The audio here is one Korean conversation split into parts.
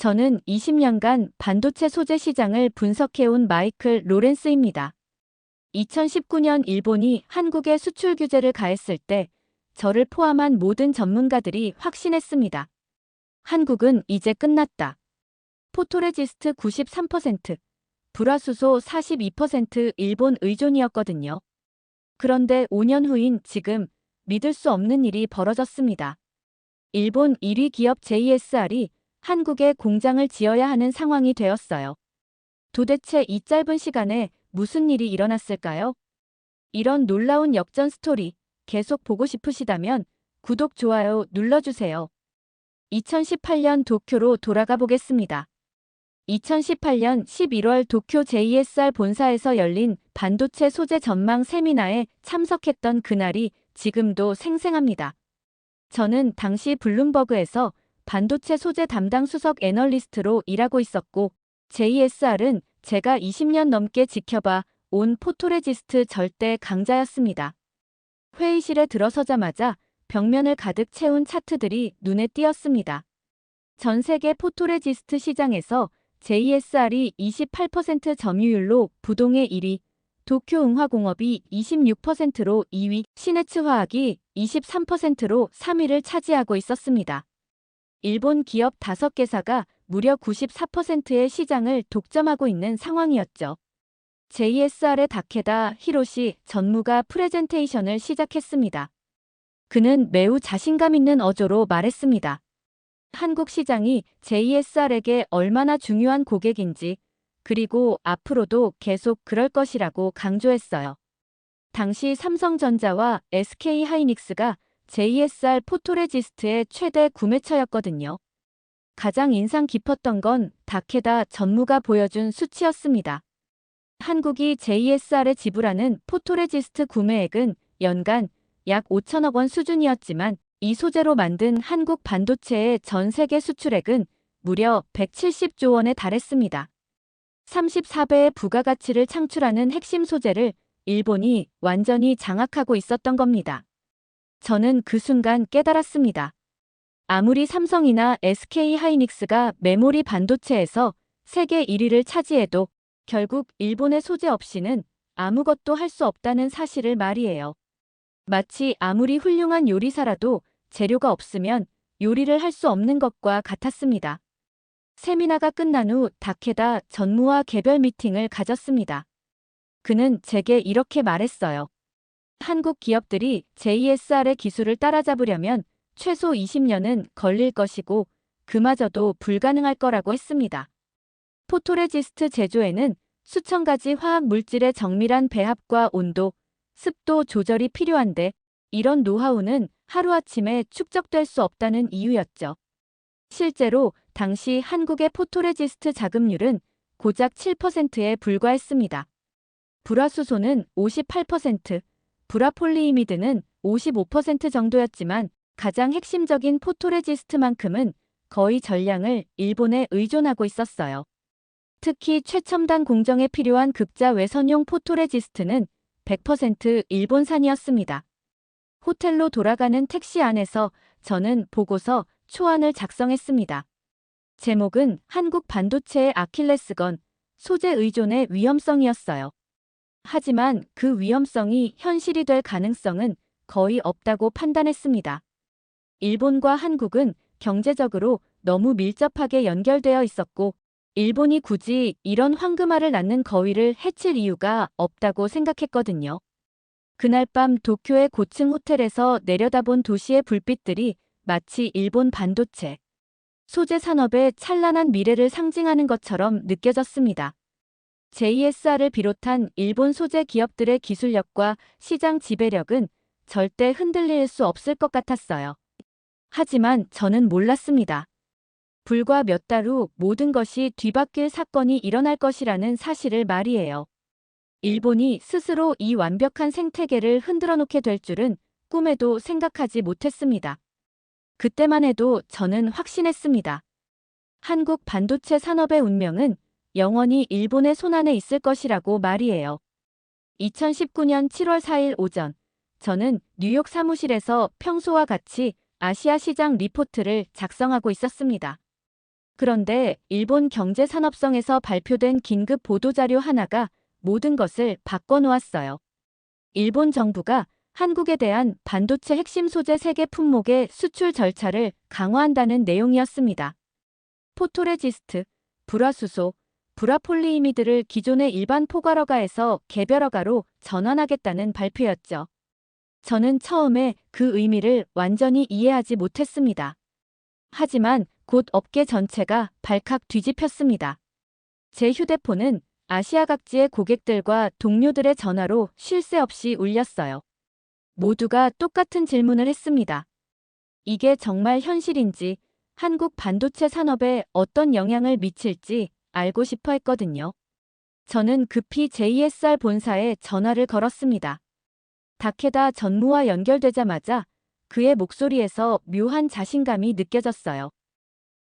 저는 20년간 반도체 소재 시장을 분석해온 마이클 로렌스입니다. 2019년 일본이 한국에 수출 규제를 가했을 때 저를 포함한 모든 전문가들이 확신했습니다. 한국은 이제 끝났다. 포토레지스트 93%, 불화수소 42% 일본 의존이었거든요. 그런데 5년 후인 지금 믿을 수 없는 일이 벌어졌습니다. 일본 1위 기업 JSR이 한국에 공장을 지어야 하는 상황이 되었어요. 도대체 이 짧은 시간에 무슨 일이 일어났을까요? 이런 놀라운 역전 스토리 계속 보고 싶으시다면 구독, 좋아요 눌러주세요. 2018년 도쿄로 돌아가 보겠습니다. 2018년 11월 도쿄 JSR 본사에서 열린 반도체 소재 전망 세미나에 참석했던 그날이 지금도 생생합니다. 저는 당시 블룸버그에서 반도체 소재 담당 수석 애널리스트로 일하고 있었고, JSR은 제가 20년 넘게 지켜봐 온 포토레지스트 절대 강자였습니다. 회의실에 들어서자마자 벽면을 가득 채운 차트들이 눈에 띄었습니다. 전 세계 포토레지스트 시장에서 JSR이 28% 점유율로 부동의 1위, 도쿄응화공업이 26%로 2위, 시네츠화학이 23%로 3위를 차지하고 있었습니다. 일본 기업 5개사가 무려 94%의 시장을 독점하고 있는 상황이었죠. JSR의 다케다 히로시 전무가 프레젠테이션을 시작했습니다. 그는 매우 자신감 있는 어조로 말했습니다. 한국 시장이 JSR에게 얼마나 중요한 고객인지, 그리고 앞으로도 계속 그럴 것이라고 강조했어요. 당시 삼성전자와 SK하이닉스가 JSR 포토레지스트의 최대 구매처였거든요. 가장 인상 깊었던 건 다케다 전무가 보여준 수치였습니다. 한국이 JSR에 지불하는 포토레지스트 구매액은 연간 약 5천억 원 수준이었지만 이 소재로 만든 한국 반도체의 전 세계 수출액은 무려 170조 원에 달했습니다. 34배의 부가가치를 창출하는 핵심 소재를 일본이 완전히 장악하고 있었던 겁니다. 저는 그 순간 깨달았습니다. 아무리 삼성이나 SK하이닉스가 메모리 반도체에서 세계 1위를 차지해도 결국 일본의 소재 없이는 아무것도 할 수 없다는 사실을 말이에요. 마치 아무리 훌륭한 요리사라도 재료가 없으면 요리를 할 수 없는 것과 같았습니다. 세미나가 끝난 후 다케다 전무와 개별 미팅을 가졌습니다. 그는 제게 이렇게 말했어요. 한국 기업들이 JSR의 기술을 따라잡으려면 최소 20년은 걸릴 것이고 그마저도 불가능할 거라고 했습니다. 포토레지스트 제조에는 수천 가지 화학 물질의 정밀한 배합과 온도, 습도 조절이 필요한데 이런 노하우는 하루아침에 축적될 수 없다는 이유였죠. 실제로 당시 한국의 포토레지스트 자급률은 고작 7%에 불과했습니다. 불화수소는 58%, 불화폴리이미드는 55% 정도였지만 가장 핵심적인 포토레지스트만큼은 거의 전량을 일본에 의존하고 있었어요. 특히 최첨단 공정에 필요한 극자 외선용 포토레지스트는 100% 일본산이었습니다. 호텔로 돌아가는 택시 안에서 저는 보고서 초안을 작성했습니다. 제목은 한국 반도체의 아킬레스건, 소재 의존의 위험성이었어요. 하지만 그 위험성이 현실이 될 가능성은 거의 없다고 판단했습니다. 일본과 한국은 경제적으로 너무 밀접하게 연결되어 있었고 일본이 굳이 이런 황금알을 낳는 거위를 해칠 이유가 없다고 생각했거든요. 그날 밤 도쿄의 고층 호텔에서 내려다본 도시의 불빛들이 마치 일본 반도체, 소재 산업의 찬란한 미래를 상징하는 것처럼 느껴졌습니다. JSR을 비롯한 일본 소재 기업들의 기술력과 시장 지배력은 절대 흔들릴 수 없을 것 같았어요. 하지만 저는 몰랐습니다. 불과 몇 달 후 모든 것이 뒤바뀔 사건이 일어날 것이라는 사실을 말이에요. 일본이 스스로 이 완벽한 생태계를 흔들어 놓게 될 줄은 꿈에도 생각하지 못했습니다. 그때만 해도 저는 확신했습니다. 한국 반도체 산업의 운명은 영원히 일본의 손안에 있을 것이라고 말이에요. 2019년 7월 4일 오전, 저는 뉴욕 사무실에서 평소와 같이 아시아 시장 리포트를 작성하고 있었습니다. 그런데 일본 경제산업성에서 발표된 긴급 보도자료 하나가 모든 것을 바꿔놓았어요. 일본 정부가 한국에 대한 반도체 핵심 소재 3개 품목의 수출 절차를 강화한다는 내용이었습니다. 포토레지스트, 불화수소, 불화폴리이미드를 기존의 일반 포괄허가에서 개별허가로 전환하겠다는 발표였죠. 저는 처음에 그 의미를 완전히 이해하지 못했습니다. 하지만 곧 업계 전체가 발칵 뒤집혔습니다. 제 휴대폰은 아시아 각지의 고객들과 동료들의 전화로 쉴 새 없이 울렸어요. 모두가 똑같은 질문을 했습니다. 이게 정말 현실인지, 한국 반도체 산업에 어떤 영향을 미칠지 알고 싶어 했거든요. 저는 급히 JSR 본사에 전화를 걸었습니다. 다케다 전무와 연결되자마자 그의 목소리에서 묘한 자신감이 느껴졌어요.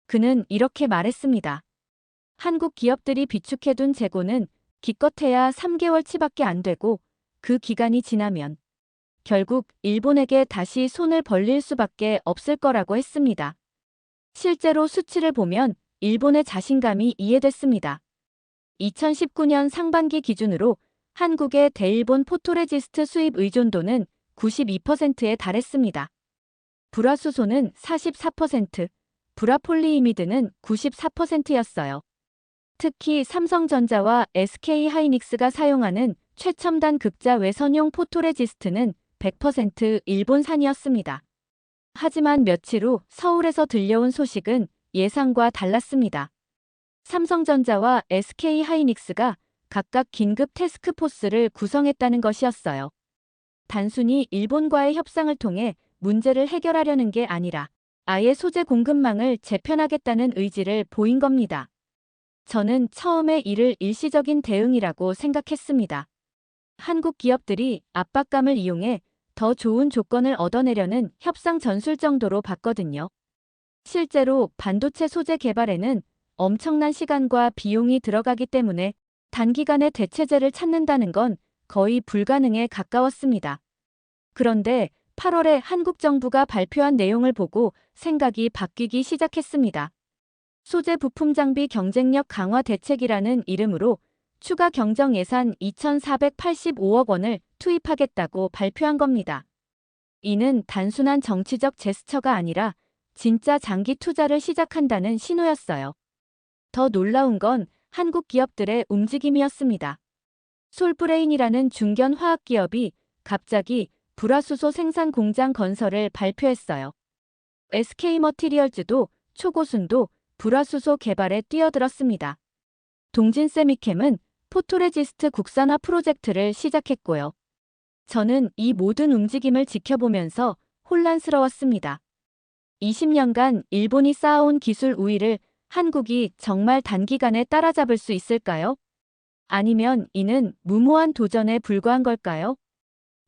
그는 이렇게 말했습니다. 한국 기업들이 비축해둔 재고는 기껏해야 3개월치밖에 안 되고 그 기간이 지나면 결국 일본에게 다시 손을 벌릴 수밖에 없을 거라고 했습니다. 실제로 수치를 보면 일본의 자신감이 이해됐습니다. 2019년 상반기 기준으로 한국의 대일본 포토레지스트 수입 의존도는 92%에 달했습니다. 불화수소는 44%, 불화폴리이미드는 94%였어요. 특히 삼성전자와 SK하이닉스가 사용하는 최첨단 극자 외선용 포토레지스트는 100% 일본산이었습니다. 하지만 며칠 후 서울에서 들려온 소식은 예상과 달랐습니다. 삼성전자와 SK하이닉스가 각각 긴급 태스크포스를 구성했다는 것이었어요. 단순히 일본과의 협상을 통해 문제를 해결하려는 게 아니라 아예 소재 공급망을 재편하겠다는 의지를 보인 겁니다. 저는 처음에 이를 일시적인 대응이라고 생각했습니다. 한국 기업들이 압박감을 이용해 더 좋은 조건을 얻어내려는 협상 전술 정도로 봤거든요. 실제로 반도체 소재 개발에는 엄청난 시간과 비용이 들어가기 때문에 단기간에 대체제를 찾는다는 건 거의 불가능에 가까웠습니다. 그런데 8월에 한국 정부가 발표한 내용을 보고 생각이 바뀌기 시작했습니다. 소재 부품 장비 경쟁력 강화 대책이라는 이름으로 추가 경정 예산 2,485억 원을 투입하겠다고 발표한 겁니다. 이는 단순한 정치적 제스처가 아니라 진짜 장기 투자를 시작한다는 신호였어요. 더 놀라운 건 한국 기업들의 움직임이었습니다. 솔브레인이라는 중견 화학 기업이 갑자기 불화수소 생산 공장 건설을 발표했어요. SK머티리얼즈도 초고순도 불화수소 개발에 뛰어들었습니다. 동진세미켐은 포토레지스트 국산화 프로젝트를 시작했고요. 저는 이 모든 움직임을 지켜보면서 혼란스러웠습니다. 20년간 일본이 쌓아온 기술 우위를 한국이 정말 단기간에 따라잡을 수 있을까요? 아니면 이는 무모한 도전에 불과한 걸까요?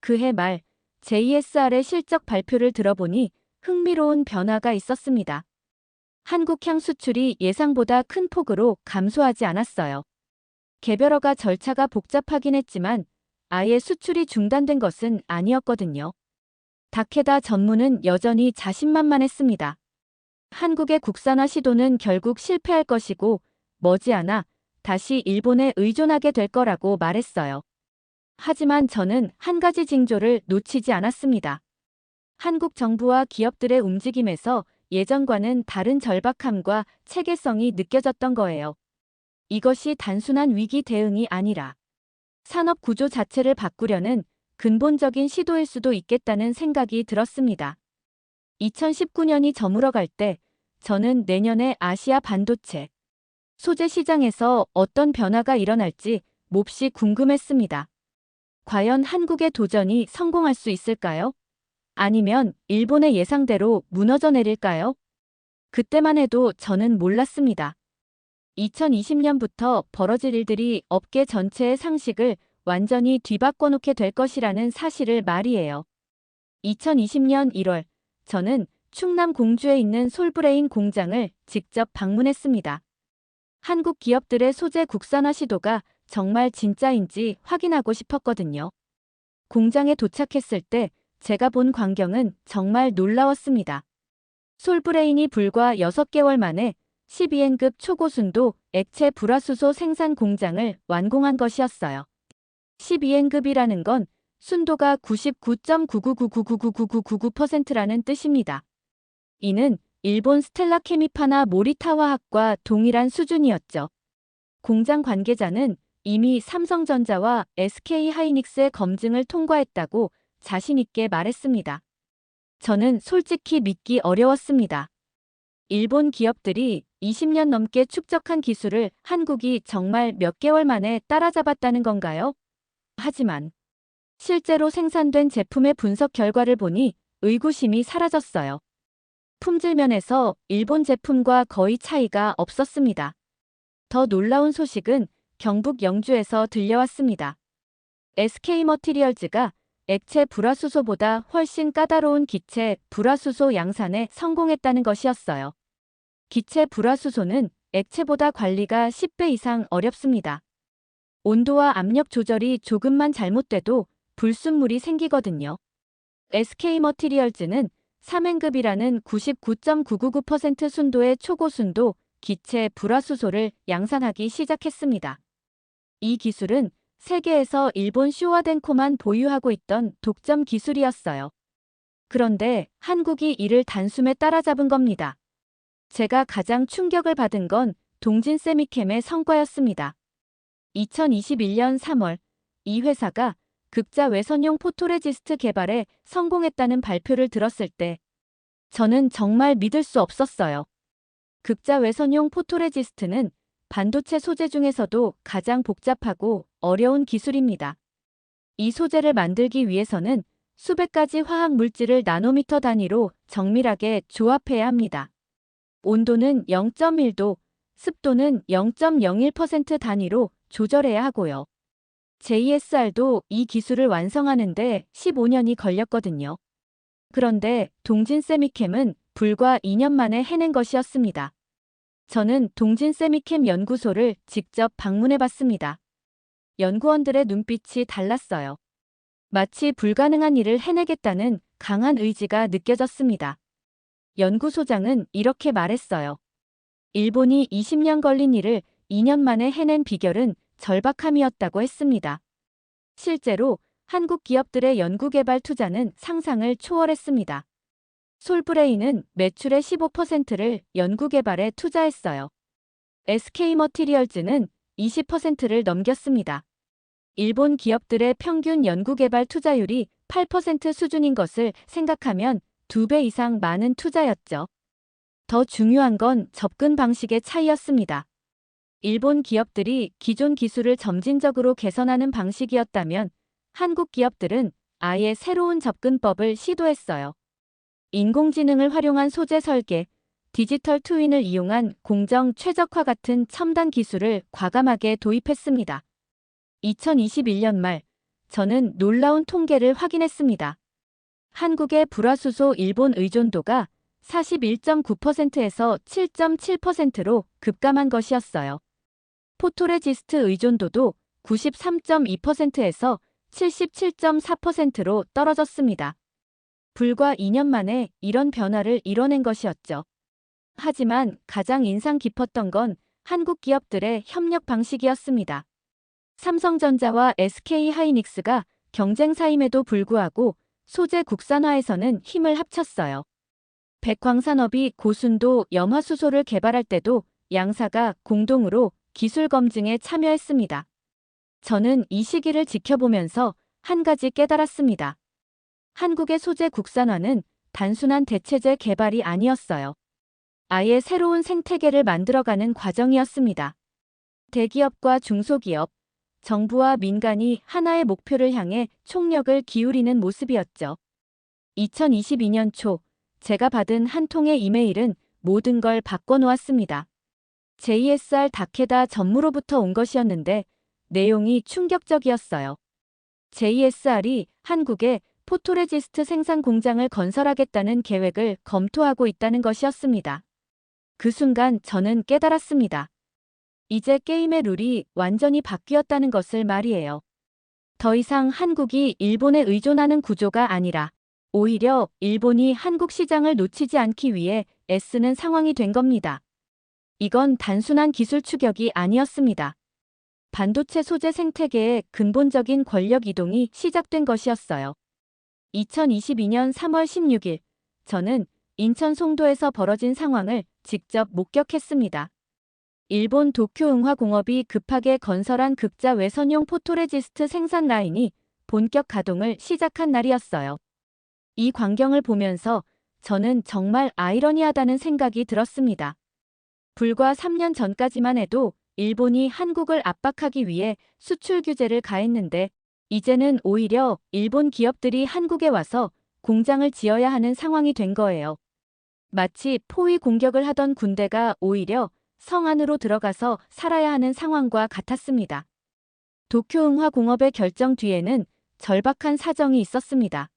그해 말 JSR의 실적 발표를 들어보니 흥미로운 변화가 있었습니다. 한국 향 수출이 예상보다 큰 폭으로 감소하지 않았어요. 개별허가 절차가 복잡하긴 했지만 아예 수출이 중단된 것은 아니었거든요. 다케다 전무는 여전히 자신만만했습니다. 한국의 국산화 시도는 결국 실패할 것이고 머지않아 다시 일본에 의존하게 될 거라고 말했어요. 하지만 저는 한 가지 징조를 놓치지 않았습니다. 한국 정부와 기업들의 움직임에서 예전과는 다른 절박함과 체계성이 느껴졌던 거예요. 이것이 단순한 위기 대응이 아니라 산업 구조 자체를 바꾸려는 근본적인 시도일 수도 있겠다는 생각이 들었습니다. 2019년이 저물어갈 때 저는 내년에 아시아 반도체 소재 시장에서 어떤 변화가 일어날지 몹시 궁금했습니다. 과연 한국의 도전이 성공할 수 있을까요? 아니면 일본의 예상대로 무너져 내릴까요? 그때만 해도 저는 몰랐습니다. 2020년부터 벌어질 일들이 업계 전체의 상식을 완전히 뒤바꿔 놓게 될 것이라는 사실을 말이에요. 2020년 1월, 저는 충남 공주에 있는 솔브레인 공장을 직접 방문했습니다. 한국 기업들의 소재 국산화 시도가 정말 진짜인지 확인하고 싶었거든요. 공장에 도착했을 때 제가 본 광경은 정말 놀라웠습니다. 솔브레인이 불과 6개월 만에 12N급 초고순도 액체 불화수소 생산 공장을 완공한 것이었어요. 12N급이라는 건 순도가 99.999999999%라는 뜻입니다. 이는 일본 스텔라 케미파나 모리타 화학과 동일한 수준이었죠. 공장 관계자는 이미 삼성전자와 SK 하이닉스의 검증을 통과했다고 자신 있게 말했습니다. 저는 솔직히 믿기 어려웠습니다. 일본 기업들이 20년 넘게 축적한 기술을 한국이 정말 몇 개월 만에 따라잡았다는 건가요? 하지만 실제로 생산된 제품의 분석 결과를 보니 의구심이 사라졌어요. 품질 면에서 일본 제품과 거의 차이가 없었습니다. 더 놀라운 소식은 경북 영주에서 들려왔습니다. SK머티리얼즈가 액체 불화수소보다 훨씬 까다로운 기체 불화수소 양산에 성공했다는 것이었어요. 기체 불화수소는 액체보다 관리가 10배 이상 어렵습니다. 온도와 압력 조절이 조금만 잘못돼도 불순물이 생기거든요. SK머티리얼즈는 3N급이라는 99.999% 순도의 초고순도 기체 불화수소를 양산하기 시작했습니다. 이 기술은 세계에서 일본 쇼와덴코만 보유하고 있던 독점 기술이었어요. 그런데 한국이 이를 단숨에 따라잡은 겁니다. 제가 가장 충격을 받은 건 동진세미캠의 성과였습니다. 2021년 3월 이 회사가 극자 외선용 포토레지스트 개발에 성공했다는 발표를 들었을 때 저는 정말 믿을 수 없었어요. 극자 외선용 포토레지스트는 반도체 소재 중에서도 가장 복잡하고 어려운 기술입니다. 이 소재를 만들기 위해서는 수백 가지 화학 물질을 나노미터 단위로 정밀하게 조합해야 합니다. 온도는 0.1도, 습도는 0.01% 단위로 조절해야 하고요. JSR도 이 기술을 완성하는데 15년이 걸렸거든요. 그런데 동진세미캠은 불과 2년 만에 해낸 것이었습니다. 저는 동진세미캠 연구소를 직접 방문해 봤습니다. 연구원들의 눈빛이 달랐어요. 마치 불가능한 일을 해내겠다는 강한 의지가 느껴졌습니다. 연구소장은 이렇게 말했어요. 일본이 20년 걸린 일을 2년 만에 해낸 비결은 절박함이었다고 했습니다. 실제로 한국 기업들의 연구개발 투자는 상상을 초월했습니다. 솔브레인은 매출의 15%를 연구개발에 투자했어요. SK머티리얼즈는 20%를 넘겼습니다. 일본 기업들의 평균 연구개발 투자율이 8% 수준인 것을 생각하면 2배 이상 많은 투자였죠. 더 중요한 건 접근 방식의 차이였습니다. 일본 기업들이 기존 기술을 점진적으로 개선하는 방식이었다면 한국 기업들은 아예 새로운 접근법을 시도했어요. 인공지능을 활용한 소재 설계, 디지털 트윈을 이용한 공정 최적화 같은 첨단 기술을 과감하게 도입했습니다. 2021년 말, 저는 놀라운 통계를 확인했습니다. 한국의 불화수소 일본 의존도가 41.9%에서 7.7%로 급감한 것이었어요. 포토레지스트 의존도도 93.2%에서 77.4%로 떨어졌습니다. 불과 2년 만에 이런 변화를 이뤄낸 것이었죠. 하지만 가장 인상 깊었던 건 한국 기업들의 협력 방식이었습니다. 삼성전자와 SK 하이닉스가 경쟁사임에도 불구하고 소재 국산화에서는 힘을 합쳤어요. 백광산업이 고순도 염화수소를 개발할 때도 양사가 공동으로 기술 검증에 참여했습니다. 저는 이 시기를 지켜보면서 한 가지 깨달았습니다. 한국의 소재 국산화는 단순한 대체제 개발이 아니었어요. 아예 새로운 생태계를 만들어가는 과정이었습니다. 대기업과 중소기업, 정부와 민간이 하나의 목표를 향해 총력을 기울이는 모습이었죠. 2022년 초, 제가 받은 한 통의 이메일은 모든 걸 바꿔놓았습니다. JSR 다케다 전무로부터 온 것이었는데 내용이 충격적이었어요. JSR이 한국에 포토레지스트 생산 공장을 건설하겠다는 계획을 검토하고 있다는 것이었습니다. 그 순간 저는 깨달았습니다. 이제 게임의 룰이 완전히 바뀌었다는 것을 말이에요. 더 이상 한국이 일본에 의존하는 구조가 아니라 오히려 일본이 한국 시장을 놓치지 않기 위해 애쓰는 상황이 된 겁니다. 이건 단순한 기술 추격이 아니었습니다. 반도체 소재 생태계의 근본적인 권력 이동이 시작된 것이었어요. 2022년 3월 16일, 저는 인천 송도에서 벌어진 상황을 직접 목격했습니다. 일본 도쿄응화공업이 급하게 건설한 극자 외선용 포토레지스트 생산 라인이 본격 가동을 시작한 날이었어요. 이 광경을 보면서 저는 정말 아이러니하다는 생각이 들었습니다. 불과 3년 전까지만 해도 일본이 한국을 압박하기 위해 수출 규제를 가했는데 이제는 오히려 일본 기업들이 한국에 와서 공장을 지어야 하는 상황이 된 거예요. 마치 포위 공격을 하던 군대가 오히려 성 안으로 들어가서 살아야 하는 상황과 같았습니다. 도쿄응화공업의 결정 뒤에는 절박한 사정이 있었습니다.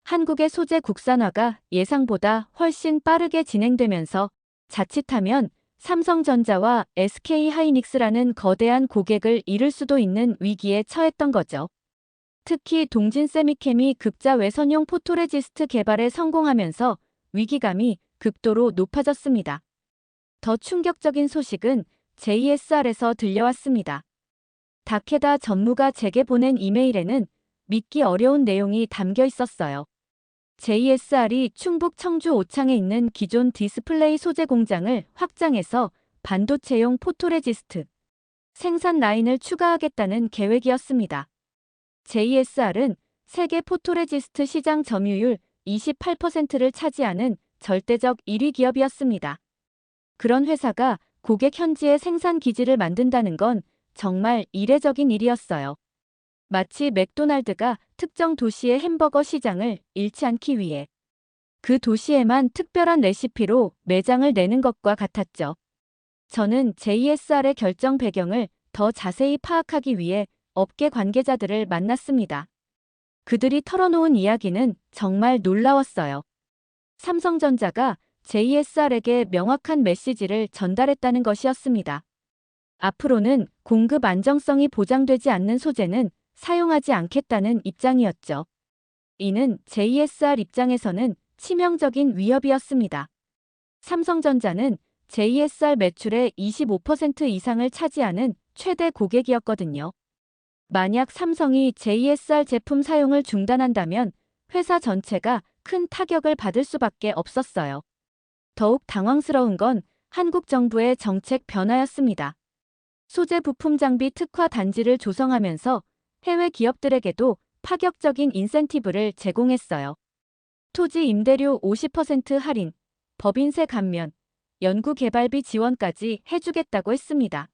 한국의 소재 국산화가 예상보다 훨씬 빠르게 진행되면서 자칫하면 삼성전자와 SK하이닉스라는 거대한 고객을 잃을 수도 있는 위기에 처했던 거죠. 특히 동진세미캠이 극자 외선용 포토레지스트 개발에 성공하면서 위기감이 극도로 높아졌습니다. 더 충격적인 소식은 JSR에서 들려왔습니다. 다케다 전무가 제게 보낸 이메일에는 믿기 어려운 내용이 담겨 있었어요. JSR이 충북 청주 오창에 있는 기존 디스플레이 소재 공장을 확장해서 반도체용 포토레지스트 생산 라인을 추가하겠다는 계획이었습니다. JSR은 세계 포토레지스트 시장 점유율 28%를 차지하는 절대적 1위 기업이었습니다. 그런 회사가 고객 현지에 생산 기지를 만든다는 건 정말 이례적인 일이었어요. 마치 맥도날드가 특정 도시의 햄버거 시장을 잃지 않기 위해 그 도시에만 특별한 레시피로 매장을 내는 것과 같았죠. 저는 JSR의 결정 배경을 더 자세히 파악하기 위해 업계 관계자들을 만났습니다. 그들이 털어놓은 이야기는 정말 놀라웠어요. 삼성전자가 JSR에게 명확한 메시지를 전달했다는 것이었습니다. 앞으로는 공급 안정성이 보장되지 않는 소재는 사용하지 않겠다는 입장이었죠. 이는 JSR 입장에서는 치명적인 위협이었습니다. 삼성전자는 JSR 매출의 25% 이상을 차지하는 최대 고객이었거든요. 만약 삼성이 JSR 제품 사용을 중단한다면 회사 전체가 큰 타격을 받을 수밖에 없었어요. 더욱 당황스러운 건 한국 정부의 정책 변화였습니다. 소재 부품 장비 특화 단지를 조성하면서 해외 기업들에게도 파격적인 인센티브를 제공했어요. 토지 임대료 50% 할인, 법인세 감면, 연구개발비 지원까지 해주겠다고 했습니다.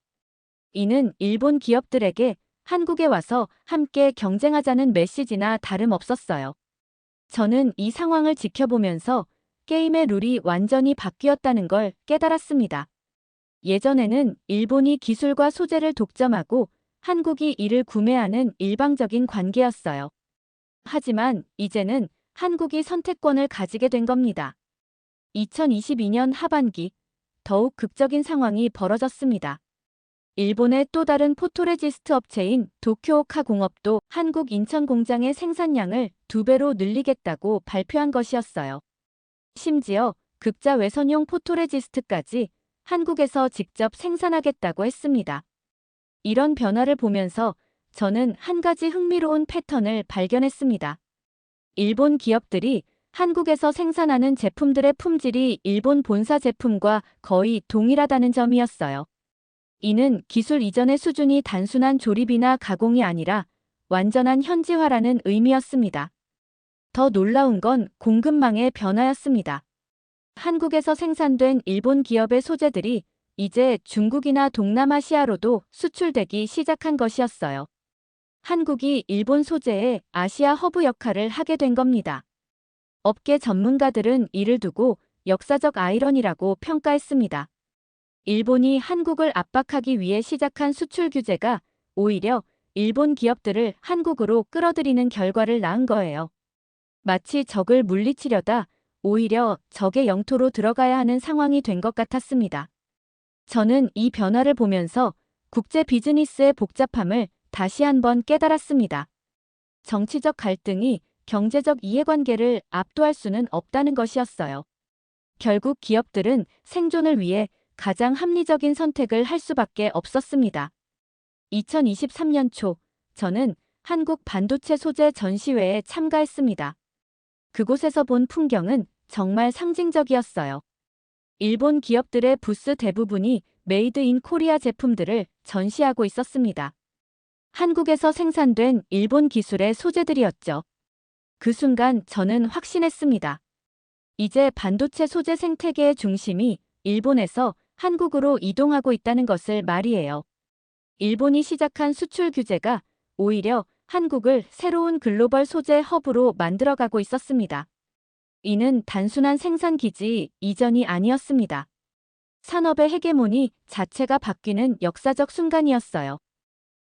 이는 일본 기업들에게 한국에 와서 함께 경쟁하자는 메시지나 다름없었어요. 저는 이 상황을 지켜보면서 게임의 룰이 완전히 바뀌었다는 걸 깨달았습니다. 예전에는 일본이 기술과 소재를 독점하고 한국이 이를 구매하는 일방적인 관계였어요. 하지만 이제는 한국이 선택권을 가지게 된 겁니다. 2022년 하반기, 더욱 극적인 상황이 벌어졌습니다. 일본의 또 다른 포토레지스트 업체인 도쿄오카 공업도 한국 인천 공장의 생산량을 2배로 늘리겠다고 발표한 것이었어요. 심지어 극자 외선용 포토레지스트까지 한국에서 직접 생산하겠다고 했습니다. 이런 변화를 보면서 저는 한 가지 흥미로운 패턴을 발견했습니다. 일본 기업들이 한국에서 생산하는 제품들의 품질이 일본 본사 제품과 거의 동일하다는 점이었어요. 이는 기술 이전의 수준이 단순한 조립이나 가공이 아니라 완전한 현지화라는 의미였습니다. 더 놀라운 건 공급망의 변화였습니다. 한국에서 생산된 일본 기업의 소재들이 이제 중국이나 동남아시아로도 수출되기 시작한 것이었어요. 한국이 일본 소재의 아시아 허브 역할을 하게 된 겁니다. 업계 전문가들은 이를 두고 역사적 아이러니라고 평가했습니다. 일본이 한국을 압박하기 위해 시작한 수출 규제가 오히려 일본 기업들을 한국으로 끌어들이는 결과를 낳은 거예요. 마치 적을 물리치려다 오히려 적의 영토로 들어가야 하는 상황이 된 것 같았습니다. 저는 이 변화를 보면서 국제 비즈니스의 복잡함을 다시 한번 깨달았습니다. 정치적 갈등이 경제적 이해관계를 압도할 수는 없다는 것이었어요. 결국 기업들은 생존을 위해 가장 합리적인 선택을 할 수밖에 없었습니다. 2023년 초, 저는 한국 반도체 소재 전시회에 참가했습니다. 그곳에서 본 풍경은 정말 상징적이었어요. 일본 기업들의 부스 대부분이 메이드 인 코리아 제품들을 전시하고 있었습니다. 한국에서 생산된 일본 기술의 소재들이었죠. 그 순간 저는 확신했습니다. 이제 반도체 소재 생태계의 중심이 일본에서 한국으로 이동하고 있다는 것을 말이에요. 일본이 시작한 수출 규제가 오히려 한국을 새로운 글로벌 소재 허브로 만들어가고 있었습니다. 이는 단순한 생산 기지 이전이 아니었습니다. 산업의 헤게모니 자체가 바뀌는 역사적 순간이었어요.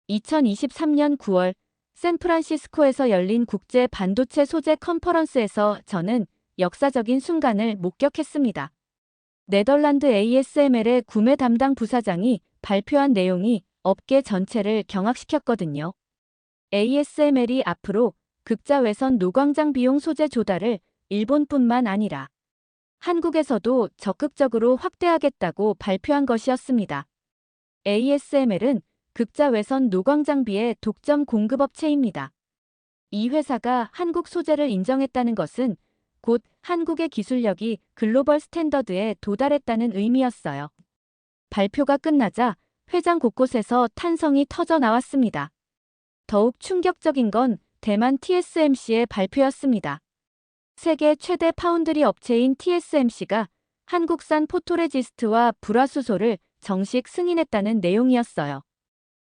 2023년 9월 샌프란시스코에서 열린 국제 반도체 소재 컨퍼런스에서 저는 역사적인 순간을 목격했습니다. 네덜란드 ASML의 구매 담당 부사장이 발표한 내용이 업계 전체를 경악시켰거든요. ASML이 앞으로 극자외선 노광장 비용 소재 조달을 일본뿐만 아니라 한국에서도 적극적으로 확대하겠다고 발표한 것이었습니다. ASML은 극자외선 노광장비의 독점 공급업체입니다. 이 회사가 한국 소재를 인정했다는 것은 곧 한국의 기술력이 글로벌 스탠더드에 도달했다는 의미였어요. 발표가 끝나자 회장 곳곳에서 탄성이 터져 나왔습니다. 더욱 충격적인 건 대만 TSMC의 발표였습니다. 세계 최대 파운드리 업체인 TSMC가 한국산 포토레지스트와 불화수소를 정식 승인했다는 내용이었어요.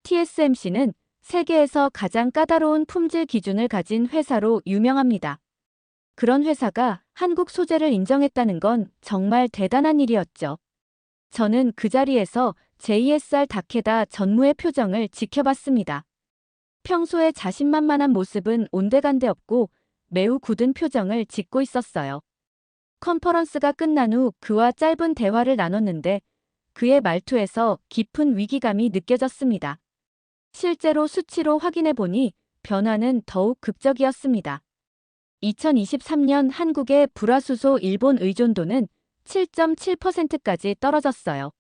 TSMC는 세계에서 가장 까다로운 품질 기준을 가진 회사로 유명합니다. 그런 회사가 한국 소재를 인정했다는 건 정말 대단한 일이었죠. 저는 그 자리에서 JSR 다케다 전무의 표정을 지켜봤습니다. 평소에 자신만만한 모습은 온데간데 없고 매우 굳은 표정을 짓고 있었어요. 컨퍼런스가 끝난 후 그와 짧은 대화를 나눴는데 그의 말투에서 깊은 위기감이 느껴졌습니다. 실제로 수치로 확인해 보니 변화는 더욱 극적이었습니다. 2023년 한국의 불화수소 일본 의존도는 7.7%까지 떨어졌어요.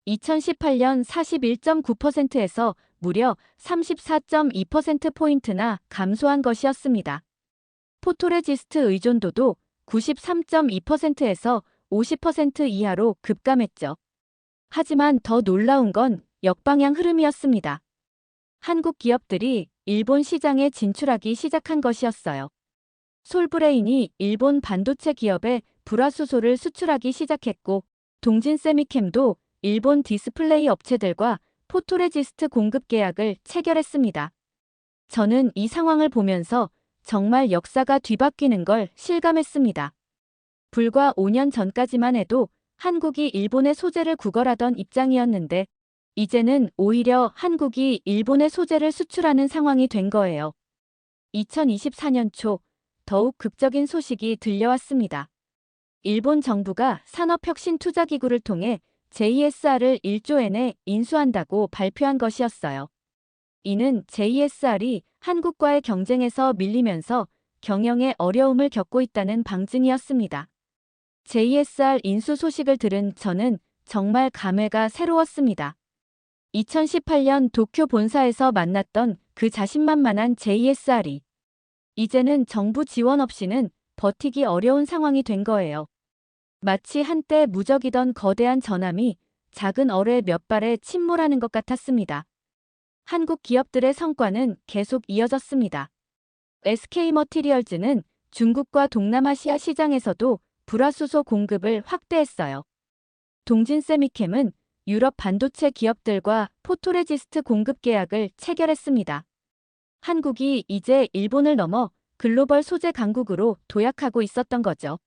2018년 41.9%에서 무려 34.2%포인트나 감소한 것이었습니다. 포토레지스트 의존도도 93.2%에서 50% 이하로 급감했죠. 하지만 더 놀라운 건 역방향 흐름이었습니다. 한국 기업들이 일본 시장에 진출하기 시작한 것이었어요. 솔브레인이 일본 반도체 기업에 불화수소를 수출하기 시작했고 동진세미캠도 일본 디스플레이 업체들과 포토레지스트 공급 계약을 체결했습니다. 저는 이 상황을 보면서 정말 역사가 뒤바뀌는 걸 실감했습니다. 불과 5년 전까지만 해도 한국이 일본의 소재를 구걸하던 입장이었는데 이제는 오히려 한국이 일본의 소재를 수출하는 상황이 된 거예요. 2024년 초 더욱 극적인 소식이 들려왔습니다. 일본 정부가 산업혁신투자기구를 통해 JSR을 1조 엔에 인수한다고 발표한 것이었어요. 이는 JSR이 한국과의 경쟁에서 밀리면서 경영에 어려움을 겪고 있다는 방증이었습니다. JSR 인수 소식을 들은 저는 정말 감회가 새로웠습니다. 2018년 도쿄 본사에서 만났던 그 자신만만한 JSR이 이제는 정부 지원 없이는 버티기 어려운 상황이 된 거예요. 마치 한때 무적이던 거대한 전함이 작은 어뢰 몇 발에 침몰하는 것 같았습니다. 한국 기업들의 성과는 계속 이어졌습니다. SK머티리얼즈는 중국과 동남아시아 시장에서도 불화수소 공급을 확대했어요. 동진세미캠은 유럽 반도체 기업들과 포토레지스트 공급 계약을 체결했습니다. 한국이 이제 일본을 넘어 글로벌 소재 강국으로 도약하고 있었던 거죠.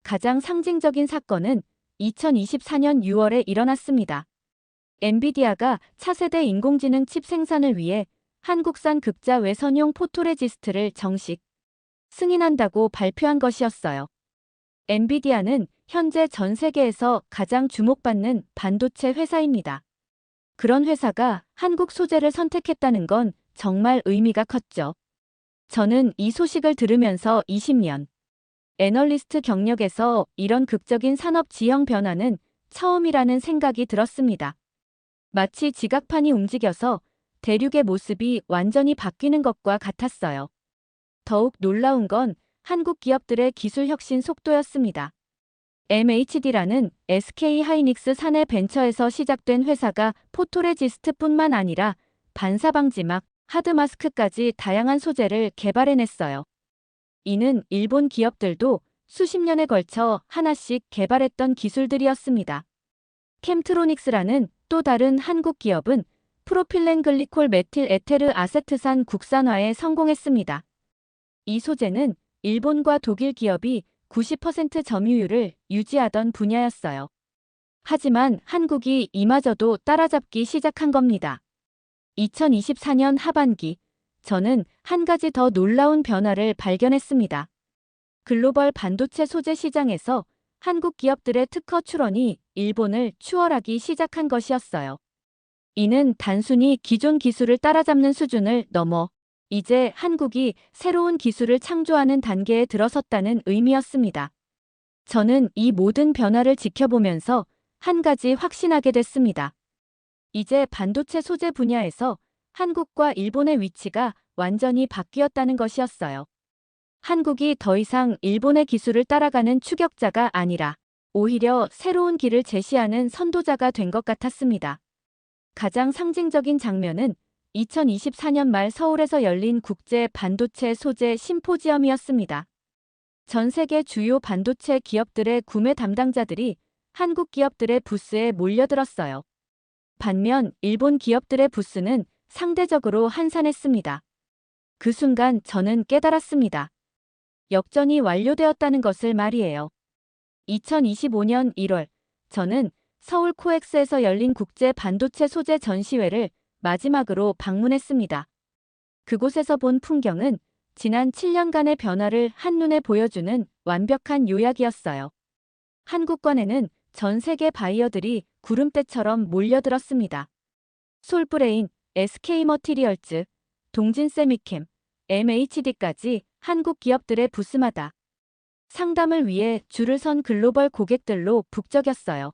가장 상징적인 사건은 2024년 6월에 일어났습니다. 엔비디아가 차세대 인공지능 칩 생산을 위해 한국산 극자 외선용 포토레지스트를 정식 승인한다고 발표한 것이었어요. 엔비디아는 현재 전 세계에서 가장 주목받는 반도체 회사입니다. 그런 회사가 한국 소재를 선택했다는 건 정말 의미가 컸죠. 저는 이 소식을 들으면서 20년 애널리스트 경력에서 이런 극적인 산업 지형 변화는 처음이라는 생각이 들었습니다. 마치 지각판이 움직여서 대륙의 모습이 완전히 바뀌는 것과 같았어요. 더욱 놀라운 건 한국 기업들의 기술 혁신 속도였습니다. MHD라는 SK 하이닉스 사내 벤처에서 시작된 회사가 포토레지스트뿐만 아니라 반사방지막, 하드마스크까지 다양한 소재를 개발해냈어요. 이는 일본 기업들도 수십 년에 걸쳐 하나씩 개발했던 기술들이었습니다. 캠트로닉스라는 또 다른 한국 기업은 프로필렌 글리콜 메틸 에테르 아세트산 국산화에 성공했습니다. 이 소재는 일본과 독일 기업이 90% 점유율을 유지하던 분야였어요. 하지만 한국이 이마저도 따라잡기 시작한 겁니다. 2024년 하반기, 저는 한 가지 더 놀라운 변화를 발견했습니다. 글로벌 반도체 소재 시장에서 한국 기업들의 특허 출원이 일본을 추월하기 시작한 것이었어요. 이는 단순히 기존 기술을 따라잡는 수준을 넘어 이제 한국이 새로운 기술을 창조하는 단계에 들어섰다는 의미였습니다. 저는 이 모든 변화를 지켜보면서 한 가지 확신하게 됐습니다. 이제 반도체 소재 분야에서 한국과 일본의 위치가 완전히 바뀌었다는 것이었어요. 한국이 더 이상 일본의 기술을 따라가는 추격자가 아니라 오히려 새로운 길을 제시하는 선도자가 된 것 같았습니다. 가장 상징적인 장면은 2024년 말 서울에서 열린 국제 반도체 소재 심포지엄이었습니다. 전 세계 주요 반도체 기업들의 구매 담당자들이 한국 기업들의 부스에 몰려들었어요. 반면 일본 기업들의 부스는 상대적으로 한산했습니다. 그 순간 저는 깨달았습니다. 역전이 완료되었다는 것을 말이에요. 2025년 1월, 저는 서울 코엑스에서 열린 국제 반도체 소재 전시회를 마지막으로 방문했습니다. 그곳에서 본 풍경은 지난 7년간의 변화를 한눈에 보여주는 완벽한 요약이었어요. 한국관에는 전 세계 바이어들이 구름대처럼 몰려들었습니다. 솔브레인, SK머티리얼즈, 동진세미캠, MHD까지 한국 기업들의 부스마다 상담을 위해 줄을 선 글로벌 고객들로 북적였어요.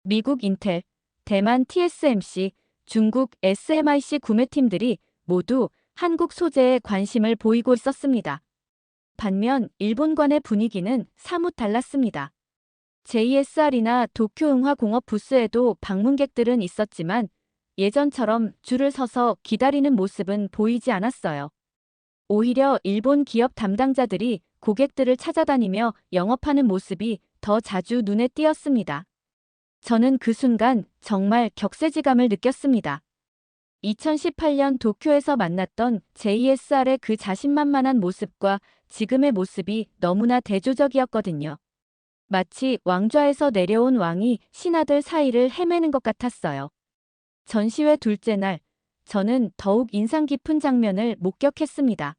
미국 인텔, 대만 TSMC, 중국 SMIC 구매팀들이 모두 한국 소재에 관심을 보이고 있었습니다. 반면 일본관의 분위기는 사뭇 달랐습니다. JSR이나 도쿄응화공업 부스에도 방문객들은 있었지만 예전처럼 줄을 서서 기다리는 모습은 보이지 않았어요. 오히려 일본 기업 담당자들이 고객들을 찾아다니며 영업하는 모습이 더 자주 눈에 띄었습니다. 저는 그 순간 정말 격세지감을 느꼈습니다. 2018년 도쿄에서 만났던 JSR의 그 자신만만한 모습과 지금의 모습이 너무나 대조적이었거든요. 마치 왕좌에서 내려온 왕이 신하들 사이를 헤매는 것 같았어요. 전시회 둘째 날, 저는 더욱 인상 깊은 장면을 목격했습니다.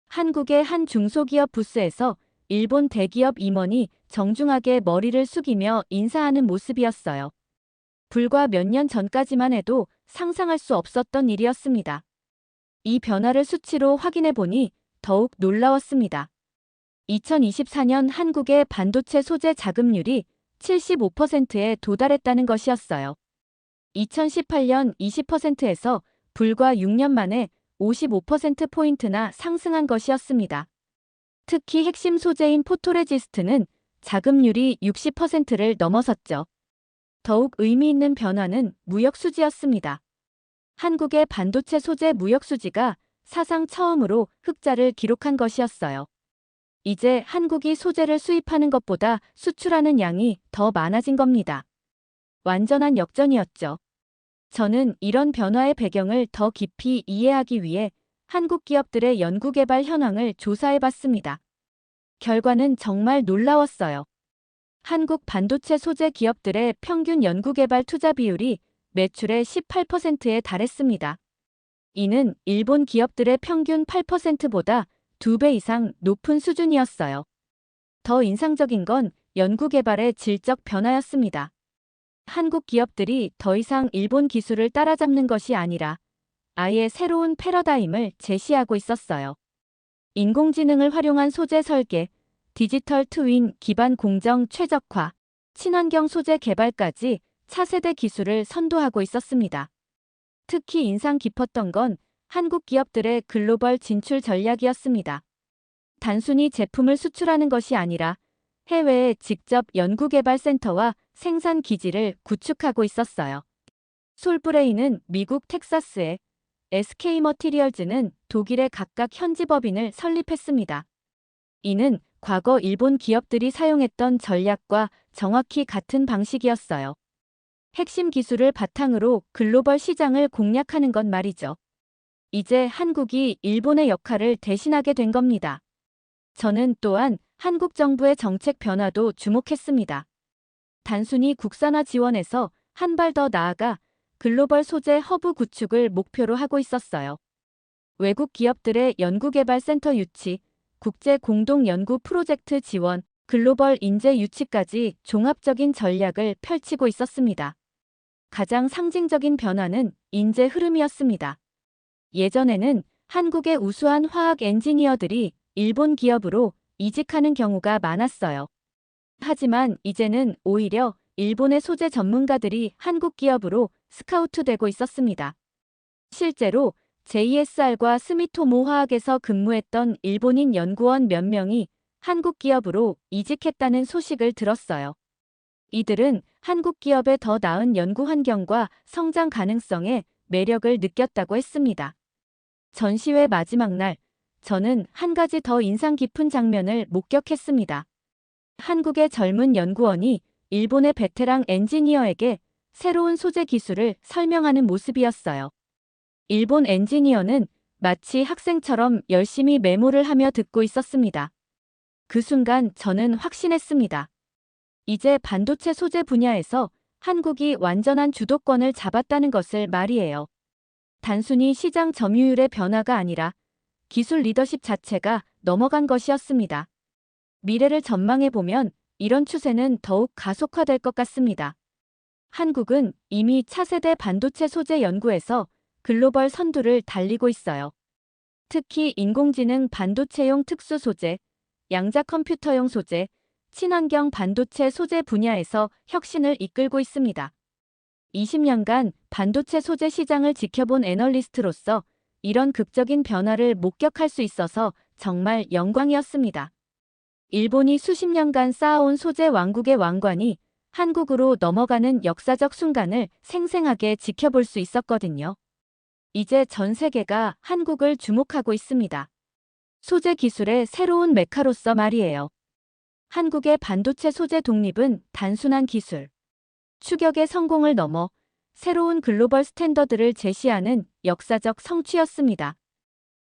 한국의 한 중소기업 부스에서 일본 대기업 임원이 정중하게 머리를 숙이며 인사하는 모습이었어요. 불과 몇 년 전까지만 해도 상상할 수 없었던 일이었습니다. 이 변화를 수치로 확인해 보니 더욱 놀라웠습니다. 2024년 한국의 반도체 소재 자금률이 75%에 도달했다는 것이었어요. 2018년 20%에서 불과 6년 만에 55%포인트나 상승한 것이었습니다. 특히 핵심 소재인 포토레지스트는 자금률이 60%를 넘어섰죠. 더욱 의미 있는 변화는 무역 수지였습니다. 한국의 반도체 소재 무역 수지가 사상 처음으로 흑자를 기록한 것이었어요. 이제 한국이 소재를 수입하는 것보다 수출하는 양이 더 많아진 겁니다. 완전한 역전이었죠. 저는 이런 변화의 배경을 더 깊이 이해하기 위해 한국 기업들의 연구개발 현황을 조사해봤습니다. 결과는 정말 놀라웠어요. 한국 반도체 소재 기업들의 평균 연구개발 투자 비율이 매출의 18%에 달했습니다. 이는 일본 기업들의 평균 8%보다 2배 이상 높은 수준이었어요. 더 인상적인 건 연구개발의 질적 변화였습니다. 한국 기업들이 더 이상 일본 기술을 따라잡는 것이 아니라 아예 새로운 패러다임을 제시하고 있었어요. 인공지능을 활용한 소재 설계, 디지털 트윈 기반 공정 최적화, 친환경 소재 개발까지 차세대 기술을 선도하고 있었습니다. 특히 인상 깊었던 건 한국 기업들의 글로벌 진출 전략이었습니다. 단순히 제품을 수출하는 것이 아니라 해외에 직접 연구개발센터와 생산 기지를 구축하고 있었어요. 솔브레인은 미국 텍사스에, SK머티리얼즈는 독일에 각각 현지 법인을 설립했습니다. 이는 과거 일본 기업들이 사용했던 전략과 정확히 같은 방식이었어요. 핵심 기술을 바탕으로 글로벌 시장을 공략하는 건 말이죠. 이제 한국이 일본의 역할을 대신하게 된 겁니다. 저는 또한 한국 정부의 정책 변화도 주목했습니다. 단순히 국산화 지원에서 한 발 더 나아가 글로벌 소재 허브 구축을 목표로 하고 있었어요. 외국 기업들의 연구개발센터 유치, 국제 공동 연구 프로젝트 지원, 글로벌 인재 유치까지 종합적인 전략을 펼치고 있었습니다. 가장 상징적인 변화는 인재 흐름이었습니다. 예전에는 한국의 우수한 화학 엔지니어들이 일본 기업으로 이직하는 경우가 많았어요. 하지만 이제는 오히려 일본의 소재 전문가들이 한국 기업으로 스카우트되고 있었습니다. 실제로 JSR과 스미토모 화학에서 근무했던 일본인 연구원 몇 명이 한국 기업으로 이직했다는 소식을 들었어요. 이들은 한국 기업의 더 나은 연구 환경과 성장 가능성에 매력을 느꼈다고 했습니다. 전시회 마지막 날, 저는 한 가지 더 인상 깊은 장면을 목격했습니다. 한국의 젊은 연구원이 일본의 베테랑 엔지니어에게 새로운 소재 기술을 설명하는 모습이었어요. 일본 엔지니어는 마치 학생처럼 열심히 메모를 하며 듣고 있었습니다. 그 순간 저는 확신했습니다. 이제 반도체 소재 분야에서 한국이 완전한 주도권을 잡았다는 것을 말이에요. 단순히 시장 점유율의 변화가 아니라 기술 리더십 자체가 넘어간 것이었습니다. 미래를 전망해보면 이런 추세는 더욱 가속화될 것 같습니다. 한국은 이미 차세대 반도체 소재 연구에서 글로벌 선두를 달리고 있어요. 특히 인공지능 반도체용 특수 소재, 양자 컴퓨터용 소재, 친환경 반도체 소재 분야에서 혁신을 이끌고 있습니다. 20년간 반도체 소재 시장을 지켜본 애널리스트로서 이런 극적인 변화를 목격할 수 있어서 정말 영광이었습니다. 일본이 수십 년간 쌓아온 소재 왕국의 왕관이 한국으로 넘어가는 역사적 순간을 생생하게 지켜볼 수 있었거든요. 이제 전 세계가 한국을 주목하고 있습니다. 소재 기술의 새로운 메카로서 말이에요. 한국의 반도체 소재 독립은 단순한 기술, 추격의 성공을 넘어 새로운 글로벌 스탠더드를 제시하는 역사적 성취였습니다.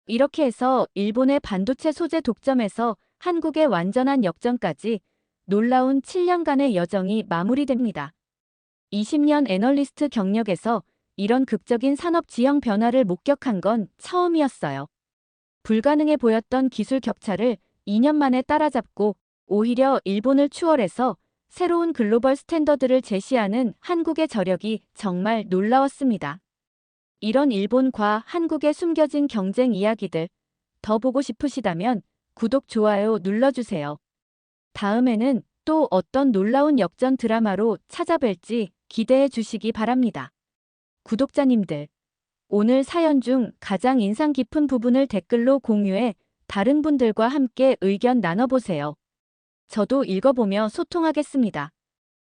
이렇게 해서 일본의 반도체 소재 독점에서 한국의 완전한 역전까지 놀라운 7년간의 여정이 마무리됩니다. 20년 애널리스트 경력에서 이런 극적인 산업 지형 변화를 목격한 건 처음이었어요. 불가능해 보였던 기술 격차를 2년 만에 따라잡고 오히려 일본을 추월해서 새로운 글로벌 스탠더드를 제시하는 한국의 저력이 정말 놀라웠습니다. 이런 일본과 한국의 숨겨진 경쟁 이야기들 더 보고 싶으시다면 구독, 좋아요 눌러주세요. 다음에는 또 어떤 놀라운 역전 드라마로 찾아뵐지 기대해 주시기 바랍니다. 구독자님들, 오늘 사연 중 가장 인상 깊은 부분을 댓글로 공유해 다른 분들과 함께 의견 나눠보세요. 저도 읽어보며 소통하겠습니다.